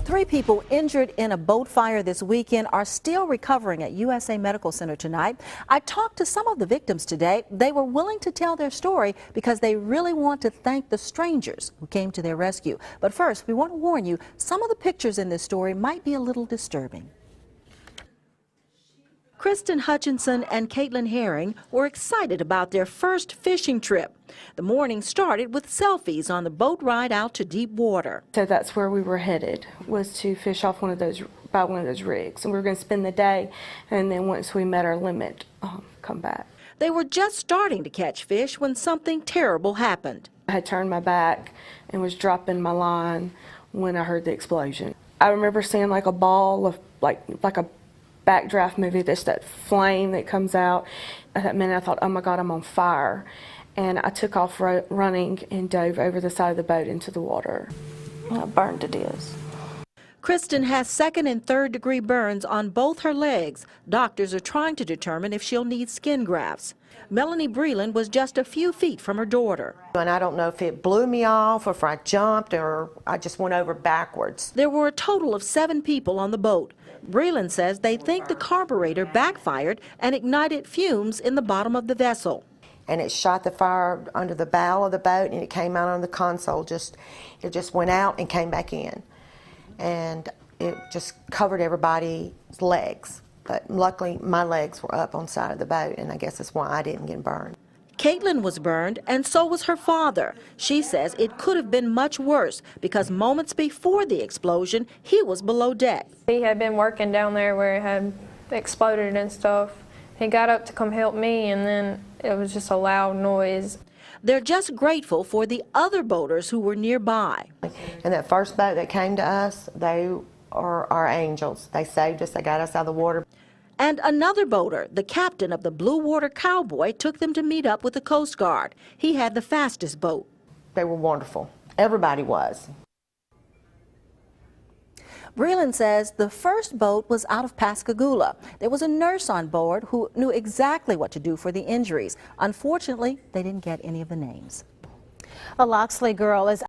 3 people injured in a boat fire this weekend are still recovering at USA Medical Center tonight. I talked to some of the victims today. They were willing to tell their story because they really want to thank the strangers who came to their rescue. But first, we want to warn you, some of the pictures in this story might be a little disturbing. Kristen Hutchinson and Caitlin Herring were excited about their first fishing trip. The morning started with selfies on the boat ride out to deep water. So that's where we were headed, was to fish off by one of those rigs. And we were going to spend the day, and then once we met our limit, come back. They were just starting to catch fish when something terrible happened. I had turned my back and was dropping my line when I heard the explosion. I remember seeing like a ball of like a backdraft movie, that's that flame that comes out. At that minute I thought, oh my God, I'm on fire. And I took off running and dove over the side of the boat into the water. I burned to death. Kristen has 2nd and 3rd degree burns on both her legs. Doctors are trying to determine if she'll need skin grafts. Melanie Breland was just a few feet from her daughter. And I don't know if it blew me off or if I jumped or I just went over backwards. There were a total of 7 people on the boat. Breland says they think the carburetor backfired and ignited fumes in the bottom of the vessel. And it shot the fire under the bow of the boat, and it came out on the console. It just went out and came back in. And it just covered everybody's legs. But luckily, my legs were up on the side of the boat, and I guess that's why I didn't get burned. Caitlin was burned, and so was her father. She says it could have been much worse because moments before the explosion, he was below deck. He had been working down there where it had exploded and stuff. He got up to come help me, and then it was just a loud noise. They're just grateful for the other boaters who were nearby. And that first boat that came to us, they are our angels. They saved us. They got us out of the water. And another boater, the captain of the Blue Water Cowboy, took them to meet up with the Coast Guard. He had the fastest boat. They were wonderful. Everybody was. Breland says the first boat was out of Pascagoula. There was a nurse on board who knew exactly what to do for the injuries. Unfortunately, they didn't get any of the names. A Loxley girl is